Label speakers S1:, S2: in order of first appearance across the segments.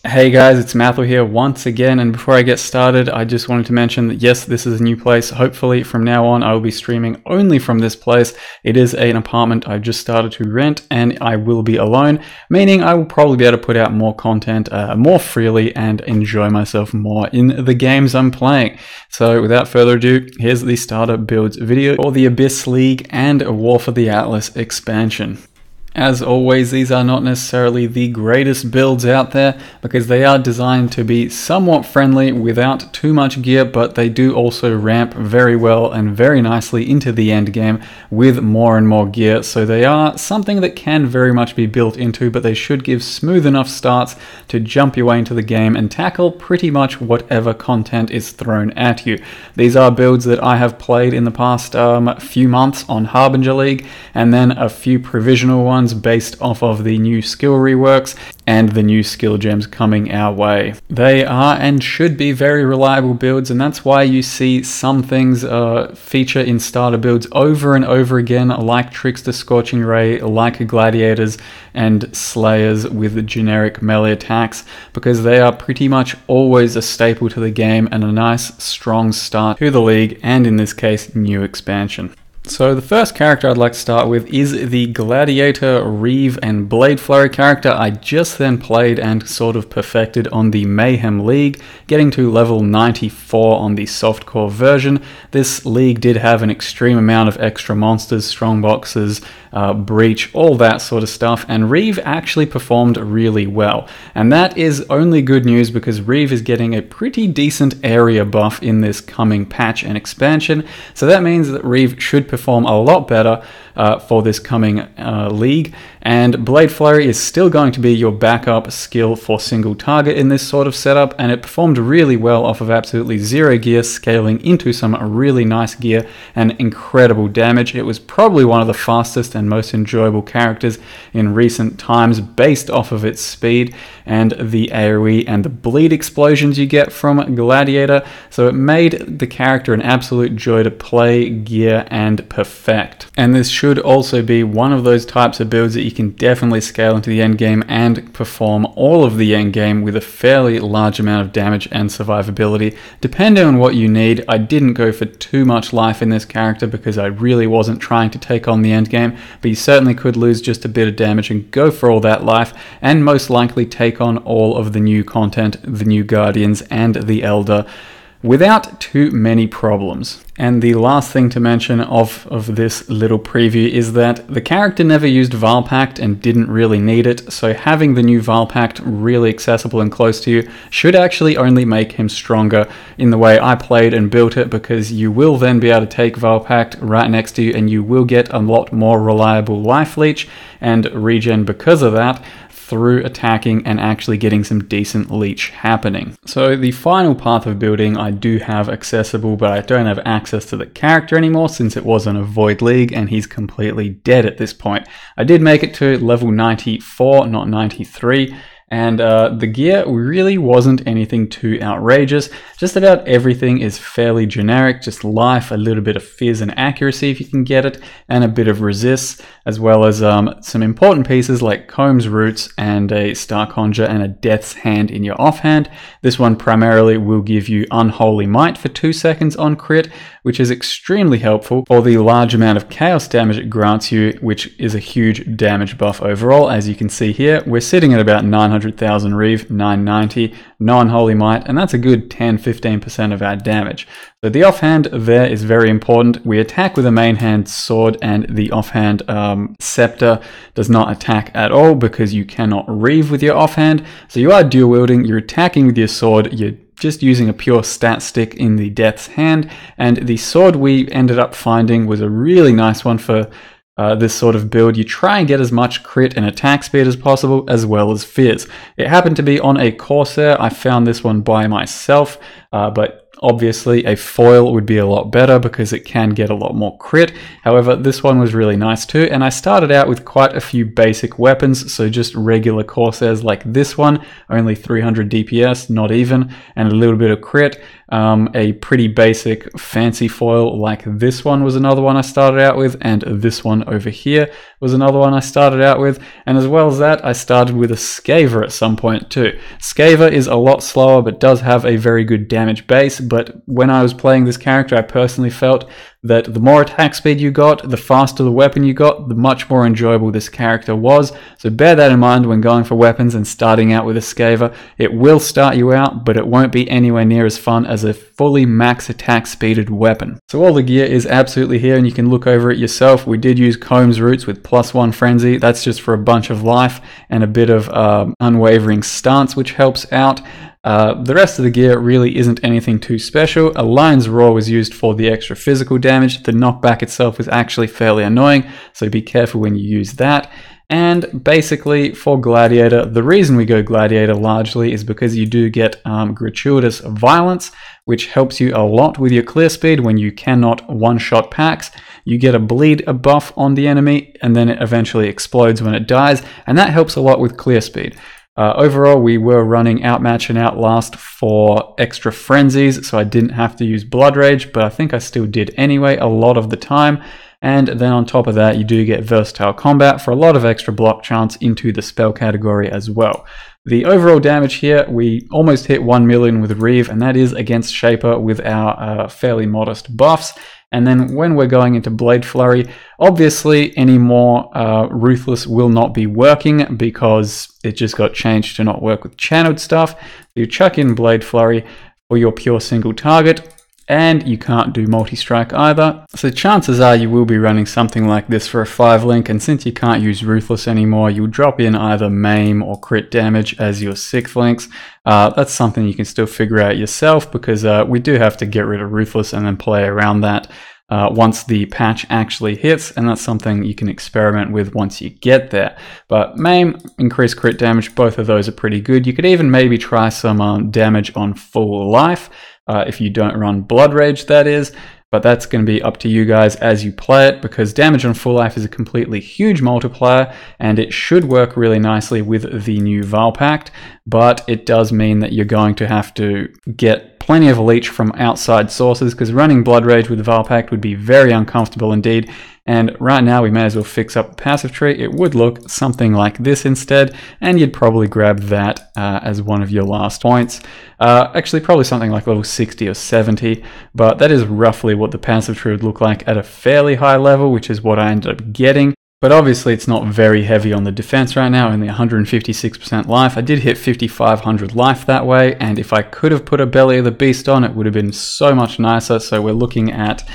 S1: Hey guys, it's Mathel here once again, and before I get started, I just wanted to mention that yes, this is a new place. Hopefully from now on I will be streaming only from this place. It is an apartment I've just started to rent, and I will be alone, meaning I will probably be able to put out more content more freely and enjoy myself more in the games I'm playing. So without further ado, here's the starter builds video for the Abyss League and War for the Atlas expansion. As always, these are not necessarily the greatest builds out there because they are designed to be somewhat friendly without too much gear, but they do also ramp very well and very nicely into the end game with more and more gear. So they are something that can very much be built into, but they should give smooth enough starts to jump your way into the game and tackle pretty much whatever content is thrown at you. These are builds that I have played in the past few months on Harbinger League, and then a few provisional ones based off of the new skill reworks and the new skill gems coming our way. They are and should be very reliable builds, and that's why you see some things feature in starter builds over and over again, like Trickster, Scorching Ray, like Gladiators and Slayers with generic melee attacks, because they are pretty much always a staple to the game and a nice strong start to the league, and in this case, new expansion. So the first character I'd like to start with is the Gladiator Reave and Blade Flurry character I just then played and sort of perfected on the Mayhem League, getting to level 94 on the softcore version. This league did have an extreme amount of extra monsters, strongboxes, breach, all that sort of stuff, and Reave actually performed really well. And that is only good news because Reave is getting a pretty decent area buff in this coming patch and expansion, so that means that Reave should perform a lot better for this coming league, and Blade Flurry is still going to be your backup skill for single target in this sort of setup, and it performed really well off of absolutely zero gear, scaling into some really nice gear and incredible damage. It was probably one of the fastest and most enjoyable characters in recent times based off of its speed and the AoE and the bleed explosions you get from Gladiator, so it made the character an absolute joy to play, gear, and perfect. And this should also be one of those types of builds that you can definitely scale into the end game and perform all of the end game with a fairly large amount of damage and survivability, depending on what you need. I didn't go for too much life in this character because I really wasn't trying to take on the end game, but you certainly could lose just a bit of damage and go for all that life, and most likely take on all of the new content, the new Guardians and the Elder, without too many problems. And the last thing to mention of this little preview is that the character never used Vaal Pact and didn't really need it, so having the new Vaal Pact really accessible and close to you should actually only make him stronger in the way I played and built it, because you will then be able to take Vaal Pact right next to you and you will get a lot more reliable life leech and regen because of that, through attacking and actually getting some decent leech happening. So the final path of building I do have accessible, but I don't have access to the character anymore since it was on a void league and he's completely dead at this point. I did make it to level 94, not 93. And the gear really wasn't anything too outrageous. Just about everything is fairly generic, just life, a little bit of fizz and accuracy if you can get it, and a bit of resist, as well as some important pieces like Comb's Roots and a Star Conjure and a Death's Hand in your offhand. This one primarily will give you Unholy Might for 2 seconds on crit, which is extremely helpful for the large amount of chaos damage it grants you, which is a huge damage buff overall. As you can see here, we're sitting at about 900,000 Reave, 990, no Unholy Might, and that's a good 10-15% of our damage. So the offhand there is very important. We attack with a main hand sword, and the offhand scepter does not attack at all because you cannot Reave with your offhand. So you are dual wielding, you're attacking with your sword, you're just using a pure stat stick in the Death's Hand, and the sword we ended up finding was a really nice one for this sort of build. You try and get as much crit and attack speed as possible, as well as fizz. It happened to be on a Corsair. I found this one by myself, but obviously a foil would be a lot better because it can get a lot more crit. However, this one was really nice too, and I started out with quite a few basic weapons, so just regular Corsairs like this one, only 300 DPS, not even, and a little bit of crit. A pretty basic fancy foil like this one was another one I started out with, and this one over here was another one I started out with, and as well as that I started with a Skaver at some point too. Skaver is a lot slower but does have a very good damage base, but when I was playing this character I personally felt that the more attack speed you got, the faster the weapon you got, the much more enjoyable this character was. So bear that in mind when going for weapons and starting out with a Skaver. It will start you out, but it won't be anywhere near as fun as a fully max attack speeded weapon. So all the gear is absolutely here and you can look over it yourself. We did use Combs Roots with +1 Frenzy. That's just for a bunch of life and a bit of unwavering stance, which helps out. The rest of the gear really isn't anything too special. A Lion's Roar was used for the extra physical damage. The knockback itself was actually fairly annoying, so be careful when you use that. And basically for Gladiator, the reason we go Gladiator largely is because you do get gratuitous violence, which helps you a lot with your clear speed when you cannot one-shot packs. You get a bleed buff on the enemy, and then it eventually explodes when it dies, and that helps a lot with clear speed. Overall, we were running Outmatch and Outlast for extra frenzies, so I didn't have to use Blood Rage, but I think I still did anyway a lot of the time. And then on top of that, you do get Versatile Combat for a lot of extra block chance into the spell category as well. The overall damage here, we almost hit 1 million with Reave, and that is against Shaper with our fairly modest buffs. And then when we're going into Blade Flurry, obviously any more Ruthless will not be working because it just got changed to not work with channeled stuff. You chuck in Blade Flurry for your pure single target, and you can't do multi-strike either. So chances are you will be running something like this for a 5-link, and since you can't use Ruthless anymore, you'll drop in either Maim or Crit Damage as your 6th links. That's something you can still figure out yourself, because we do have to get rid of Ruthless and then play around that once the patch actually hits, and that's something you can experiment with once you get there. But Maim, increased crit damage, both of those are pretty good. You could even maybe try some damage on full life, if you don't run Blood Rage, that is. But that's going to be up to you guys as you play it, because damage on full life is a completely huge multiplier, and it should work really nicely with the new Val Pact, but it does mean that you're going to have to get plenty of leech from outside sources, because running Blood Rage with Val Pact would be very uncomfortable indeed. And right now we may as well fix up the passive tree. It would look something like this instead, and you'd probably grab that as one of your last points. Actually probably something like level 60 or 70, but that is roughly what the passive tree would look like at a fairly high level, which is what I ended up getting. But obviously it's not very heavy on the defense right now, only 156% life. I did hit 5,500 life that way, and if I could have put a Belly of the Beast on, it would have been so much nicer. So we're looking at,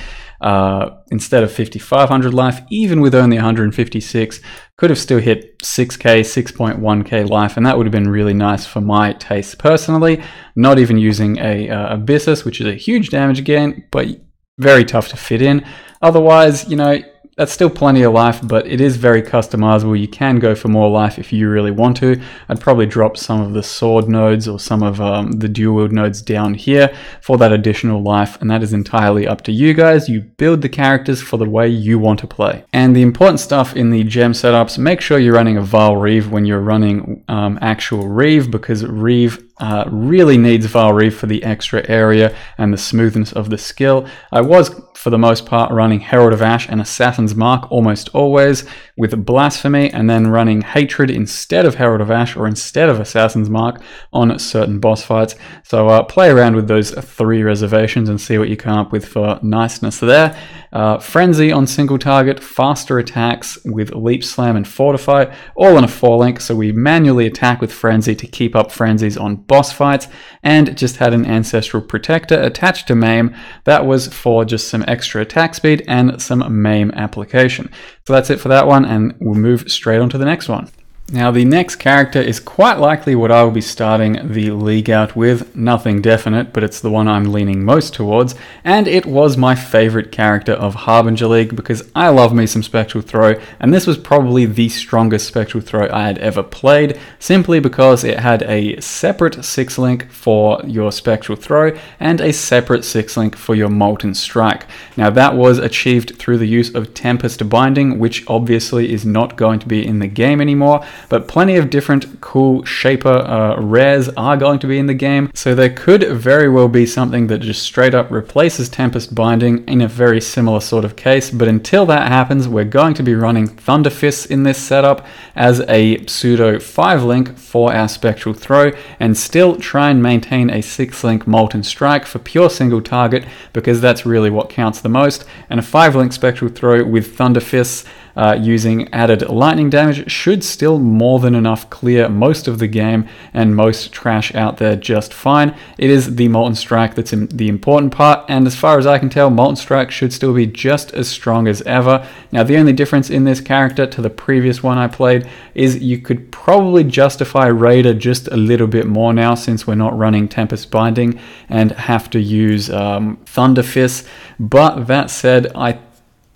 S1: instead of 5,500 life, even with only 156, could have still hit 6k, 6.1k life, and that would have been really nice for my taste personally. Not even using a Abyssus, which is a huge damage gain, but very tough to fit in. Otherwise, you know, that's still plenty of life, but it is very customizable. You can go for more life if you really want to. I'd probably drop some of the sword nodes or some of the dual wield nodes down here for that additional life, and that is entirely up to you guys. You build the characters for the way you want to play. And the important stuff in the gem setups, make sure you're running a Val Reave when you're running actual Reave, because Reave really needs Val Reave for the extra area and the smoothness of the skill. I was, for the most part, running Herald of Ash and Assassin's Mark almost always with Blasphemy, and then running Hatred instead of Herald of Ash or instead of Assassin's Mark on certain boss fights. So play around with those 3 reservations and see what you come up with for niceness there. Frenzy on single target, faster attacks with Leap Slam and Fortify, all on a 4-link, so we manually attack with Frenzy to keep up frenzies on boss fights, and just had an Ancestral Protector attached to Maim. That was for just some extra attack speed and some Maim application. So that's it for that one, and we'll move straight on to the next one. Now the next character is quite likely what I will be starting the league out with. Nothing definite, but it's the one I'm leaning most towards, and it was my favorite character of Harbinger League because I love me some Spectral Throw, and this was probably the strongest Spectral Throw I had ever played, simply because it had a separate 6-link for your Spectral Throw and a separate 6-link for your Molten Strike. Now that was achieved through the use of Tempest Binding, which obviously is not going to be in the game anymore. but plenty of different cool shaper rares are going to be in the game, so there could very well be something that just straight up replaces Tempest Binding in a very similar sort of case. But until that happens, we're going to be running Thunder Fists in this setup as a pseudo 5-link for our Spectral Throw, and still try and maintain a 6-link Molten Strike for pure single target, because that's really what counts the most, and a 5-link Spectral Throw with Thunder Fists using added lightning damage should still more than enough clear most of the game and most trash out there just fine. It is the Molten Strike that's the important part, and as far as I can tell, Molten Strike should still be just as strong as ever. Now, the only difference in this character to the previous one I played is you could probably justify Raider just a little bit more now, since we're not running Tempest Binding and have to use Thunder Fists. But that said, I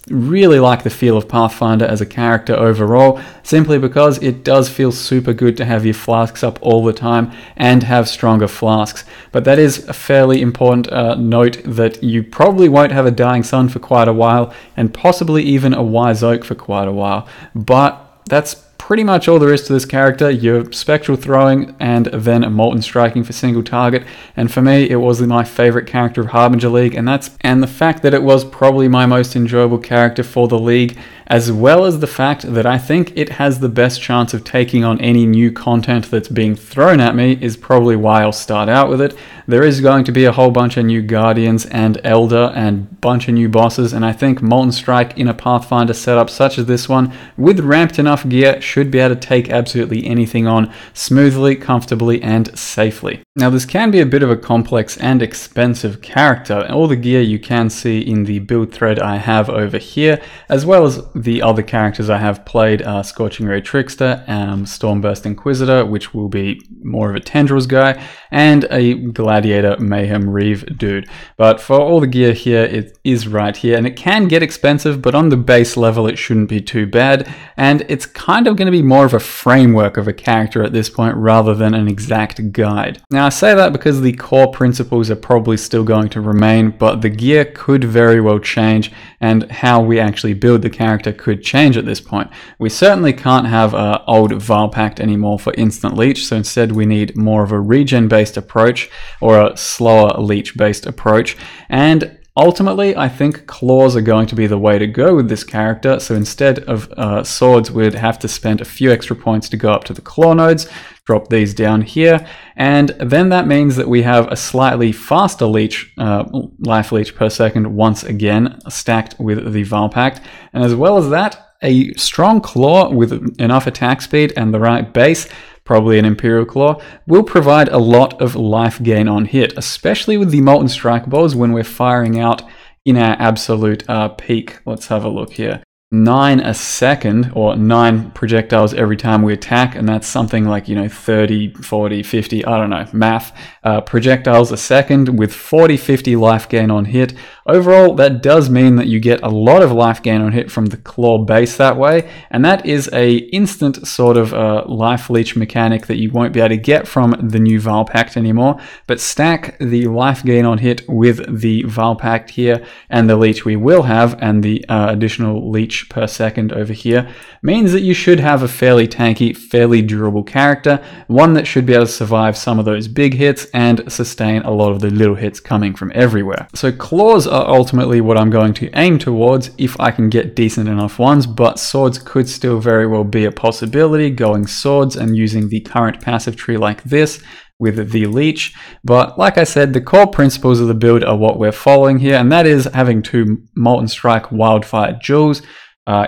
S1: really like the feel of Pathfinder as a character overall, simply because it does feel super good to have your flasks up all the time and have stronger flasks. But that is a fairly important note, that you probably won't have a Dying Sun for quite a while, and possibly even a Wise Oak for quite a while. But that's pretty much all there is to this character. Your Spectral Throwing and then a Molten Striking for single target, and for me it was my favorite character of Harbinger League, and the fact that it was probably my most enjoyable character for the league, as well as the fact that I think it has the best chance of taking on any new content that's being thrown at me, is probably why I'll start out with it. There is going to be a whole bunch of new Guardians and Elder and bunch of new bosses, and I think Molten Strike in a Pathfinder setup such as this one, with ramped enough gear, should be able to take absolutely anything on smoothly, comfortably, and safely. Now, this can be a bit of a complex and expensive character. All the gear you can see in the build thread I have over here, as well as the other characters I have played are Scorching Ray Trickster, Stormburst Inquisitor, which will be more of a Tendrils guy, and a Gladiator Mayhem Reave dude. But for all the gear here, it is right here, and it can get expensive, but on the base level it shouldn't be too bad, and it's kind of going to be more of a framework of a character at this point rather than an exact guide. Now, I say that because the core principles are probably still going to remain, but the gear could very well change, and how we actually build the character could change at this point. We certainly can't have old Vile Pact anymore for instant leech, so instead we need more of a regen based approach, or a slower leech based approach, and ultimately, I think claws are going to be the way to go with this character, so instead of swords, we'd have to spend a few extra points to go up to the claw nodes, drop these down here, and then that means that we have a slightly faster leech, life leech per second once again, stacked with the Vile Pact, and as well as that, a strong claw with enough attack speed and the right base, probably an Imperial Claw, will provide a lot of life gain on hit, especially with the Molten Strike balls when we're firing out in our absolute peak. Let's have a look here. 9 a second, or 9 projectiles every time we attack, and that's something like, 30, 40, 50, I don't know, math, projectiles a second with 40, 50 life gain on hit. Overall, that does mean that you get a lot of life gain on hit from the claw base that way, and that is a instant sort of life leech mechanic that you won't be able to get from the new Vile Pact anymore, but stack the life gain on hit with the Vile Pact here, and the leech we will have, and the additional leech per second over here, means that you should have a fairly tanky, fairly durable character, one that should be able to survive some of those big hits and sustain a lot of the little hits coming from everywhere. So claws are ultimately what I'm going to aim towards if I can get decent enough ones, but swords could still very well be a possibility, going swords and using the current passive tree like this with the leech. But like I said, the core principles of the build are what we're following here, and that is having 2 Molten Strike Wildfire Jewels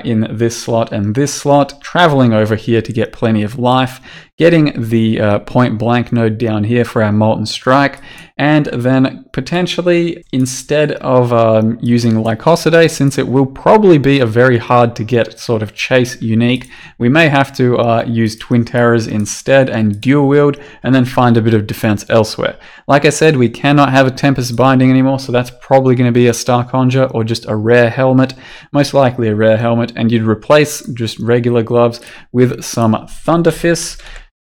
S1: in this slot and this slot, traveling over here to get plenty of life, getting the point blank node down here for our Molten Strike, and then potentially, instead of using Lycosidae, since it will probably be a very hard to get sort of chase unique, we may have to use Twin Terrors instead and dual wield, and then find a bit of defense elsewhere. Like I said, we cannot have a Tempest Binding anymore, so that's probably going to be a Star Conjure or just a rare helmet, most likely a rare helmet, and you'd replace just regular gloves with some Thunder Fists.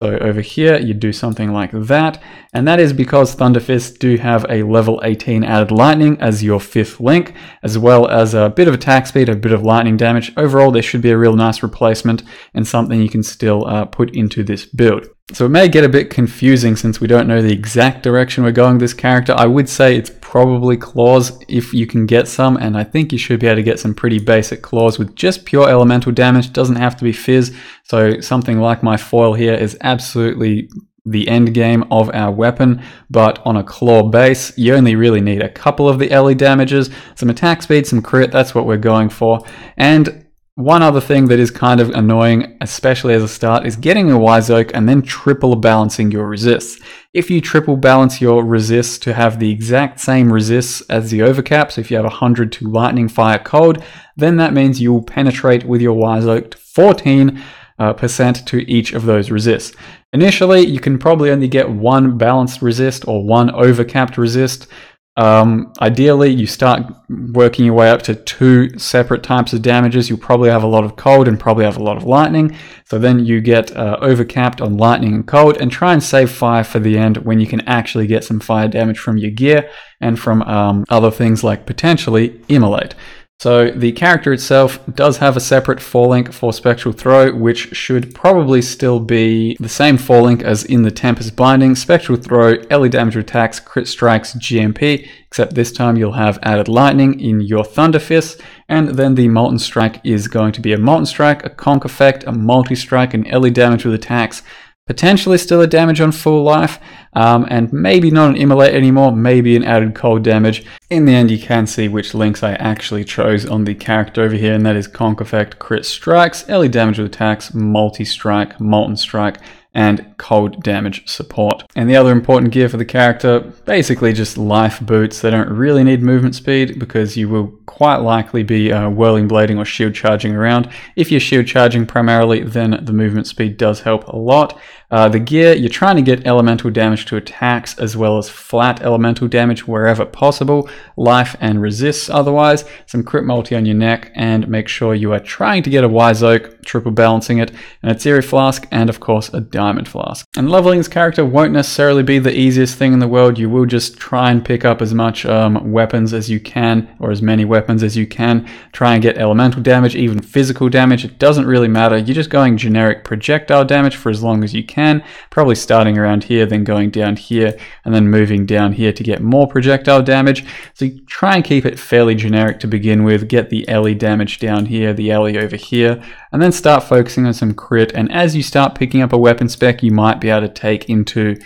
S1: So over here, you do something like that, and that is because Thunder Fists do have a level 18 added lightning as your 5th link, as well as a bit of attack speed, a bit of lightning damage. Overall, they should be a real nice replacement and something you can still put into this build. So it may get a bit confusing since we don't know the exact direction we're going with this character. I would say it's probably claws if you can get some, and I think you should be able to get some pretty basic claws with just pure elemental damage. Doesn't have to be fizz, so something like my foil here is absolutely the end game of our weapon, but on a claw base, you only really need a couple of the LE damages, some attack speed, some crit, that's what we're going for. And one other thing that is kind of annoying, especially as a start, is getting a Wise Oak and then triple balancing your resists. If you triple balance your resists to have the exact same resists as the overcap, so if you have 100 to lightning, fire, cold, then that means you will penetrate with your Wise Oak to 14% to each of those resists. Initially, you can probably only get one balanced resist or one overcapped resist. Ideally, you start working your way up to 2 separate types of damages. You'll probably have a lot of cold and probably have a lot of lightning. So then you get overcapped on lightning and cold, and try and save fire for the end when you can actually get some fire damage from your gear and from other things like potentially Immolate. So the character itself does have a separate 4-link for Spectral Throw, which should probably still be the same 4-link as in the Tempest Binding. Spectral Throw, LE damage attacks, crit strikes, GMP, except this time you'll have added lightning in your Thunder Fist, and then the Molten Strike is going to be a Molten Strike, a Conk Effect, a Multi-Strike, and LE damage with attacks. Potentially still a damage on full life, and maybe not an Immolate anymore, maybe an added cold damage. In the end, you can see which links I actually chose on the character over here, and that is Conk Effect, Crit Strikes, LE damage with attacks, Multi-Strike, Molten Strike, and cold damage support. And the other important gear for the character, basically just life boots. They don't really need movement speed because you will quite likely be whirling blading or shield charging around. If you're shield charging primarily, then the movement speed does help a lot. The gear, you're trying to get elemental damage to attacks as well as flat elemental damage wherever possible, life and resists otherwise, some crit multi on your neck, and make sure you are trying to get a Wise Oak, triple balancing it, an Atziri Flask, and of course a Diamond Flask. And leveling this character won't necessarily be the easiest thing in the world. You will just try and pick up as much weapons as you can, or as many weapons as you can. Try and get elemental damage, even physical damage. It doesn't really matter. You're just going generic projectile damage for as long as you can. Probably starting around here, then going down here, and then moving down here to get more projectile damage. So you try and keep it fairly generic to begin with. Get the LE damage down here, the LE over here, and then start focusing on some crit. And as you start picking up a weapon spec, you might be able to take into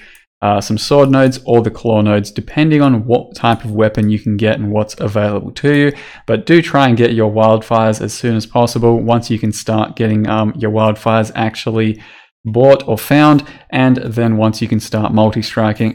S1: some sword nodes or the claw nodes, depending on what type of weapon you can get and what's available to you. But do try and get your wildfires as soon as possible once you can start getting your wildfires actually bought or found, and then once you can start molten striking,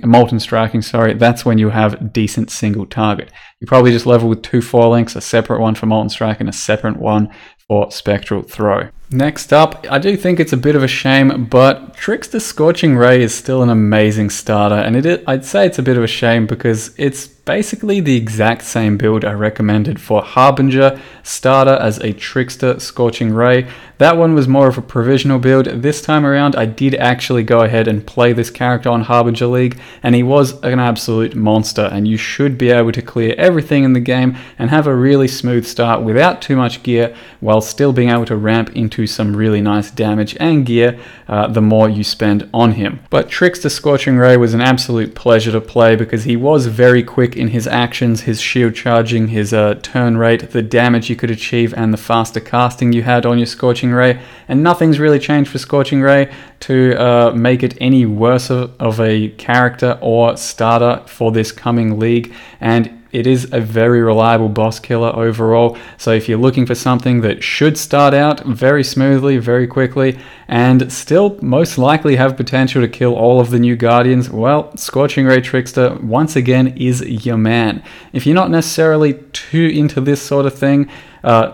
S1: that's when you have decent single target. You probably just level with 2 4-links, a separate one for Molten Strike and a separate one for Spectral Throw. Next up, I do think it's a bit of a shame, but Trickster Scorching Ray is still an amazing starter, and I'd say it's a bit of a shame because it's basically the exact same build I recommended for Harbinger starter as a Trickster Scorching Ray. That one was more of a provisional build. This time around, I did actually go ahead and play this character on Harbinger League, and he was an absolute monster, and you should be able to clear everything in the game and have a really smooth start without too much gear, while still being able to ramp into some really nice damage and gear the more you spend on him. But Trickster Scorching Ray was an absolute pleasure to play because he was very quick in his actions, his shield charging, his turn rate, the damage you could achieve, and the faster casting you had on your Scorching Ray. And nothing's really changed for Scorching Ray to make it any worse of a character or starter for this coming league, and it is a very reliable boss killer overall. So if you're looking for something that should start out very smoothly, very quickly, and still most likely have potential to kill all of the new Guardians, well, Scorching Ray Trickster once again is your man. If you're not necessarily too into this sort of thing,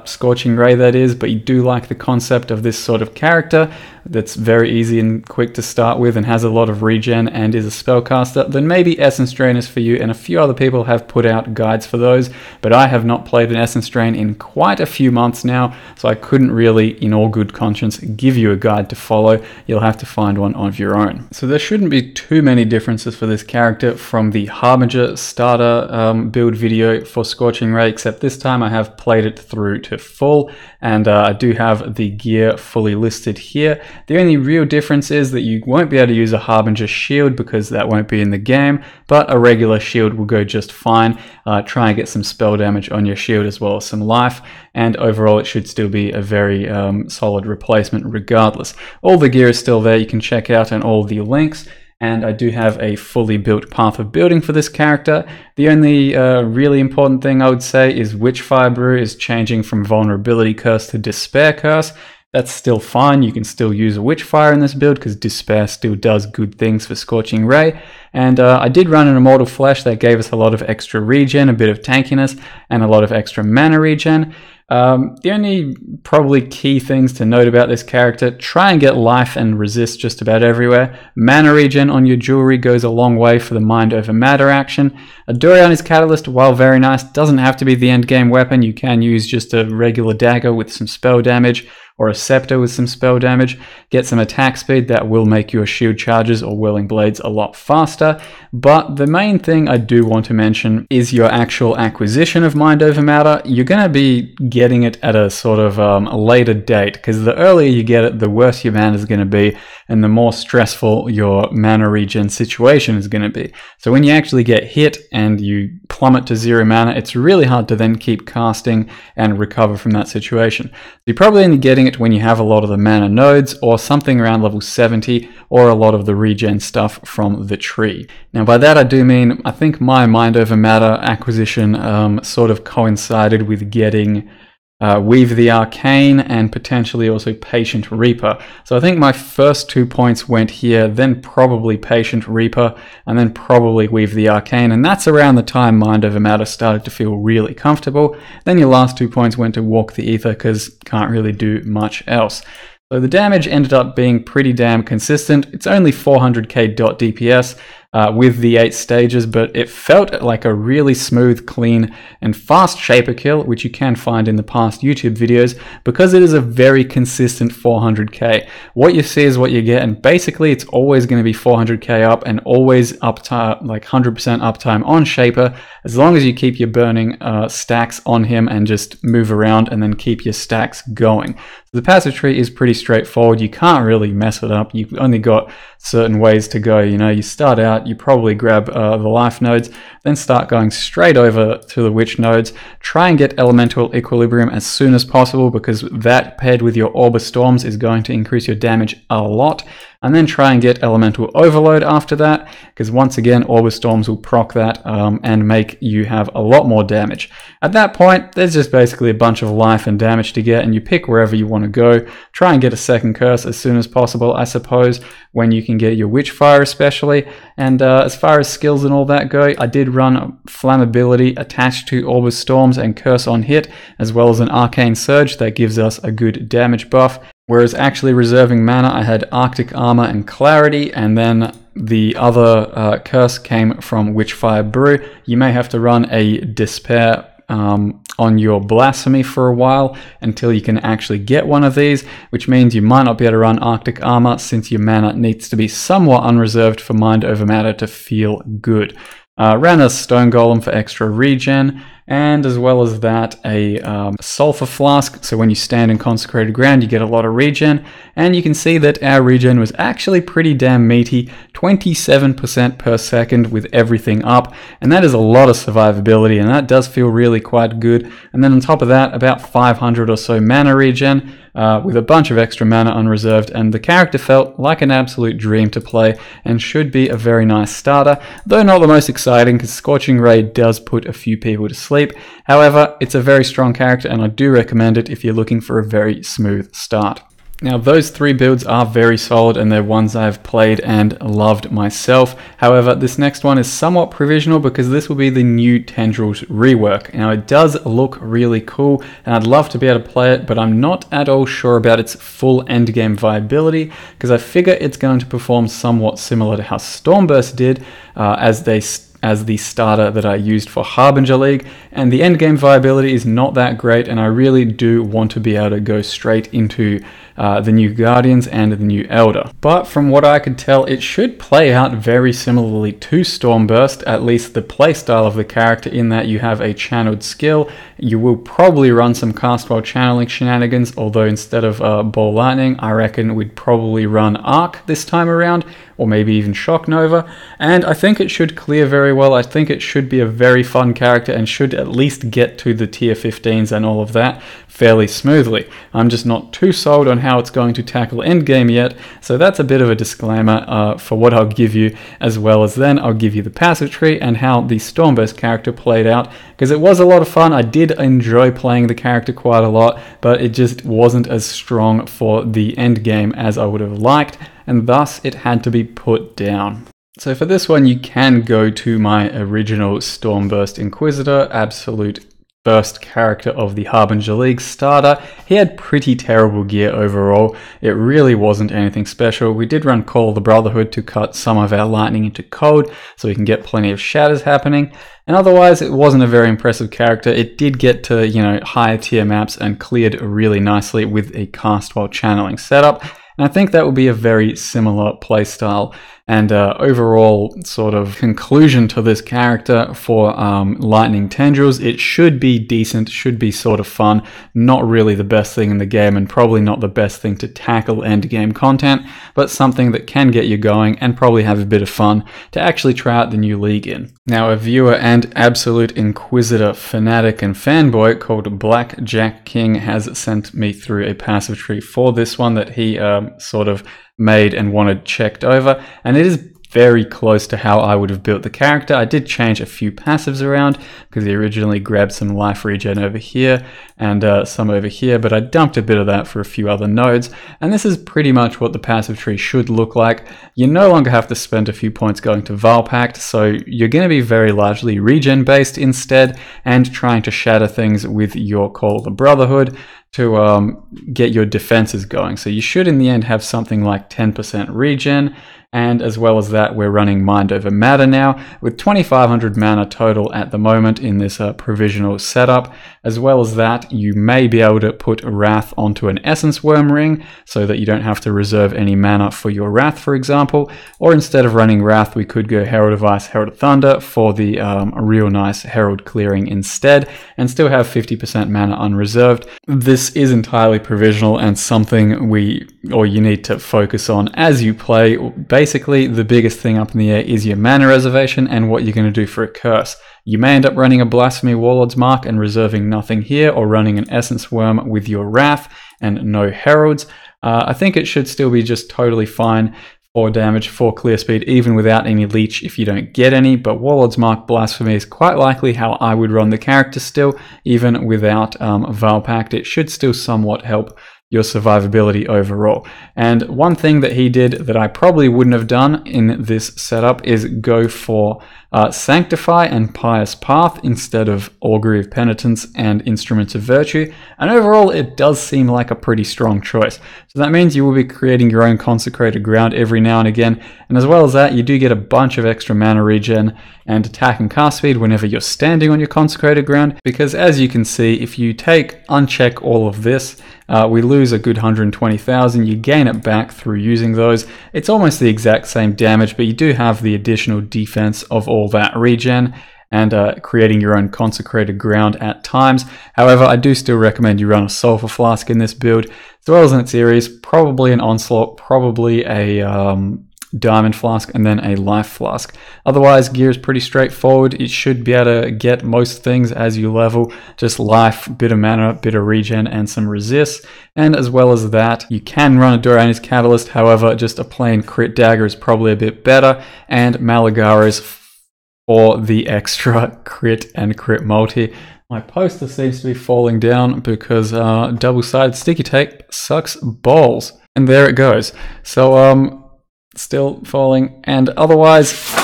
S1: Scorching Ray that is, but you do like the concept of this sort of character that's very easy and quick to start with and has a lot of regen and is a spellcaster, then maybe Essence Drain is for you, and a few other people have put out guides for those, but I have not played an Essence Drain in quite a few months now, so I couldn't really, in all good conscience, give you a guide to follow. You'll have to find one of your own. So there shouldn't be too many differences for this character from the Harbinger starter build video for Scorching Ray, except this time I have played it through to full, and I do have the gear fully listed here. The only real difference is that you won't be able to use a Harbinger shield because that won't be in the game, but a regular shield will go just fine. Try and get some spell damage on your shield as well as some life, and overall it should still be a very solid replacement regardless. All the gear is still there, you can check out on all the links. And I do have a fully built path of building for this character. The only really important thing I would say is Witchfire Brew is changing from Vulnerability Curse to Despair Curse. That's still fine, you can still use a Witchfire in this build because Despair still does good things for Scorching Ray. And I did run an Immortal Flesh that gave us a lot of extra regen, a bit of tankiness, and a lot of extra mana regen. The only probably key things to note about this character, try and get life and resist just about everywhere. Mana regen on your jewelry goes a long way for the mind over matter action. A Doriani's Catalyst, while very nice, doesn't have to be the end game weapon. You can use just a regular dagger with some spell damage, or a scepter with some spell damage, get some attack speed that will make your shield charges or whirling blades a lot faster. But the main thing I do want to mention is your actual acquisition of Mind Over Matter. You're going to be getting it at a sort of a later date, because the earlier you get it, the worse your mana is going to be, and the more stressful your mana regen situation is going to be. So when you actually get hit and you plummet to 0 mana, it's really hard to then keep casting and recover from that situation. You're probably only getting it when you have a lot of the mana nodes, or something around level 70, or a lot of the regen stuff from the tree. Now by that I do mean, I think my Mind Over Matter acquisition sort of coincided with getting Weave the Arcane and potentially also Patient Reaper. So I think my first 2 points went here, then probably Patient Reaper, and then probably Weave the Arcane, and that's around the time Mind Over Matter started to feel really comfortable. Then your last 2 points went to Walk the Ether because can't really do much else. So the damage ended up being pretty damn consistent. It's only 400k dot DPS with the 8 stages, but it felt like a really smooth, clean, and fast Shaper kill, which you can find in the past YouTube videos, because it is a very consistent 400k. What you see is what you get, and basically it's always going to be 400k up and always uptime, like 100% uptime on Shaper, as long as you keep your burning stacks on him and just move around and then keep your stacks going. So the passive tree is pretty straightforward. You can't really mess it up. You've only got certain ways to go. You know, you start out, you probably grab the life nodes, then start going straight over to the witch nodes. Try and get elemental equilibrium as soon as possible, because that paired with your Orb of Storms is going to increase your damage a lot. And then try and get elemental overload after that, because once again Orb of Storms will proc that and make you have a lot more damage. At that point there's just basically a bunch of life and damage to get, and you pick wherever you want to go. Try and get a second curse as soon as possible, I suppose, when you can get your Witchfire especially. And as far as skills and all that go, I did run Flammability attached to Orb of Storms and Curse on hit, as well as an Arcane Surge that gives us a good damage buff. Whereas actually reserving mana, I had Arctic Armor and Clarity, and then the other curse came from Witchfire Brew. You may have to run a Despair on your Blasphemy for a while until you can actually get one of these, which means you might not be able to run Arctic Armor since your mana needs to be somewhat unreserved for Mind Over Matter to feel good. Ran a Stone Golem for extra regen, and as well as that a Sulfur Flask, so when you stand in consecrated ground you get a lot of regen, and you can see that our regen was actually pretty damn meaty, 27% per second with everything up, and that is a lot of survivability, and that does feel really quite good. And then on top of that, about 500 or so mana regen, with a bunch of extra mana unreserved, and the character felt like an absolute dream to play and should be a very nice starter, though not the most exciting because Scorching Ray does put a few people to sleep. However, it's a very strong character and I do recommend it if you're looking for a very smooth start. Now those three builds are very solid and they're ones I've played and loved myself. However, this next one is somewhat provisional because this will be the new Tendrils rework. Now it does look really cool and I'd love to be able to play it, but I'm not at all sure about its full endgame viability because I figure it's going to perform somewhat similar to how Stormburst did as the starter that I used for Harbinger League, and the endgame viability is not that great, and I really do want to be able to go straight into the new Guardians and the new Elder. But from what I could tell, it should play out very similarly to Stormburst, at least the playstyle of the character, in that you have a channeled skill. You will probably run some cast while channeling shenanigans, although instead of Ball Lightning, I reckon we'd probably run Arc this time around, or maybe even Shock Nova, and I think it should clear very well. I think it should be a very fun character and should at least get to the tier 15s and all of that fairly smoothly. I'm just not too sold on how it's going to tackle endgame yet, so that's a bit of a disclaimer for what I'll give you, as well as then I'll give you the passive tree and how the Stormburst character played out, because it was a lot of fun. I did enjoy playing the character quite a lot, but it just wasn't as strong for the endgame as I would have liked, and thus it had to be put down. So for this one, you can go to my original Stormburst Inquisitor, absolute first character of the Harbinger League starter. He had pretty terrible gear overall. It really wasn't anything special. We did run Call of the Brotherhood to cut some of our lightning into cold so we can get plenty of shatters happening. And otherwise, it wasn't a very impressive character. It did get to, higher tier maps and cleared really nicely with a cast while channeling setup. And I think that will be a very similar playstyle and overall sort of conclusion to this character for Lightning Tendrils. It should be decent, should be sort of fun, not really the best thing in the game and probably not the best thing to tackle end game content, but something that can get you going and probably have a bit of fun to actually try out the new league in. Now, a viewer and absolute Inquisitor fanatic and fanboy called Black Jack King has sent me through a passive tree for this one that he sort of made and wanted checked over, and it is very close to how I would have built the character. I did change a few passives around because he originally grabbed some life regen over here and some over here, but I dumped a bit of that for a few other nodes, and this is pretty much what the passive tree should look like. You no longer have to spend a few points going to Valpact, so you're going to be very largely regen based instead and trying to shatter things with your Call of the Brotherhood to get your defenses going. So you should in the end have something like 10% regen, and as well as that, we're running Mind Over Matter now with 2500 mana total at the moment in this provisional setup. As well as that, you may be able to put Wrath onto an Essence Worm ring so that you don't have to reserve any mana for your Wrath, for example, or instead of running Wrath, we could go Herald of Ice, Herald of Thunder for the real nice Herald clearing instead, and still have 50% mana unreserved. This is entirely provisional and something you need to focus on as you play. Basically, the biggest thing up in the air is your mana reservation and what you're going to do for a curse. You may end up running a Blasphemy Warlord's Mark and reserving nothing here, or running an Essence Worm with your Wrath and no Heralds. I think it should still be just totally fine for damage, for clear speed, even without any leech if you don't get any, but Warlord's Mark Blasphemy is quite likely how I would run the character still, even without Valpact. It should still somewhat help your survivability overall. And one thing that he did that I probably wouldn't have done in this setup is go for Sanctify and Pious Path instead of Augury of Penitence and Instruments of Virtue, and overall it does seem like a pretty strong choice. So that means you will be creating your own Consecrated Ground every now and again, and as well as that, you do get a bunch of extra mana regen and attack and cast speed whenever you're standing on your Consecrated Ground, because as you can see, if you uncheck all of this, we lose a good 120,000, you gain it back through using those. It's almost the exact same damage, but you do have the additional defense of all that regen and creating your own Consecrated Ground at times. However, I do still recommend you run a Sulphur Flask in this build, as well as in its series, probably an Onslaught, probably a Diamond Flask, and then a Life Flask. Otherwise, gear is pretty straightforward. It should be able to get most things as you level, just life, bit of mana, bit of regen, and some resist. And as well as that, you can run a Doranis Catalyst, however, just a plain crit dagger is probably a bit better, and Malagares for the extra crit and crit multi. My poster seems to be falling down because double-sided sticky tape sucks balls. And there it goes. So, still falling, and otherwise...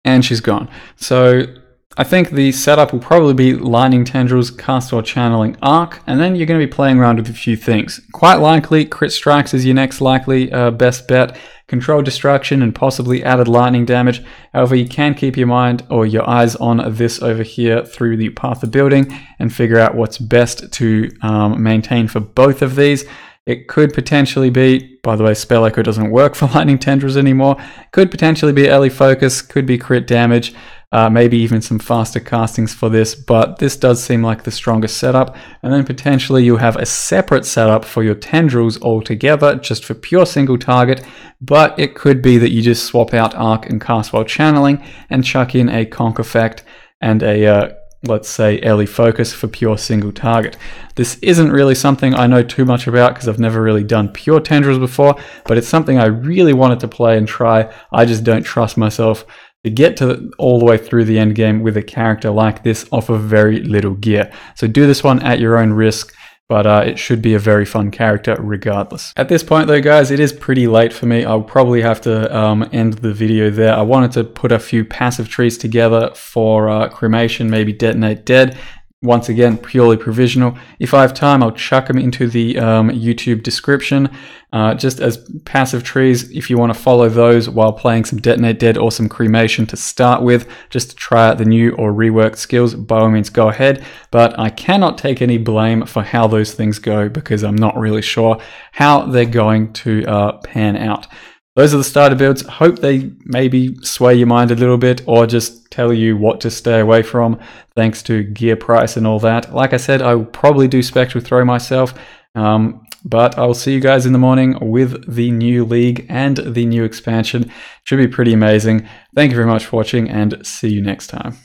S1: And she's gone. So I think the setup will probably be Lightning Tendrils, Cast or Channeling Arc, and then you're going to be playing around with a few things. Quite likely, Crit Strikes is your next likely best bet. Control Destruction and possibly added lightning damage. However, you can keep your mind or your eyes on this over here through the Path of Building and figure out what's best to maintain for both of these. It could potentially be, by the way, Spell Echo doesn't work for Lightning Tendrils anymore. Could potentially be Ellie Focus, could be crit damage, maybe even some faster castings for this, but this does seem like the strongest setup. And then potentially you'll have a separate setup for your Tendrils altogether, just for pure single target, but it could be that you just swap out Arc and Cast while channeling and chuck in a Conk effect and a let's say Ellie Focus for pure single target. This isn't really something I know too much about because I've never really done pure Tendrils before, but it's something I really wanted to play and try. I just don't trust myself to get to all the way through the end game with a character like this off of very little gear. So do this one at your own risk, but it should be a very fun character regardless. At this point though, guys, it is pretty late for me. I'll probably have to end the video there. I wanted to put a few passive trees together for cremation, maybe detonate dead. Once again, purely provisional. If I have time, I'll chuck them into the YouTube description, just as passive trees. If you want to follow those while playing some Detonate Dead or some Cremation to start with, just to try out the new or reworked skills, by all means go ahead. But I cannot take any blame for how those things go because I'm not really sure how they're going to pan out. Those are the starter builds. Hope they maybe sway your mind a little bit or just tell you what to stay away from thanks to gear price and all that. Like I said, I will probably do Spectral Throw myself, but I'll see you guys in the morning with the new league and the new expansion. Should be pretty amazing. Thank you very much for watching and see you next time.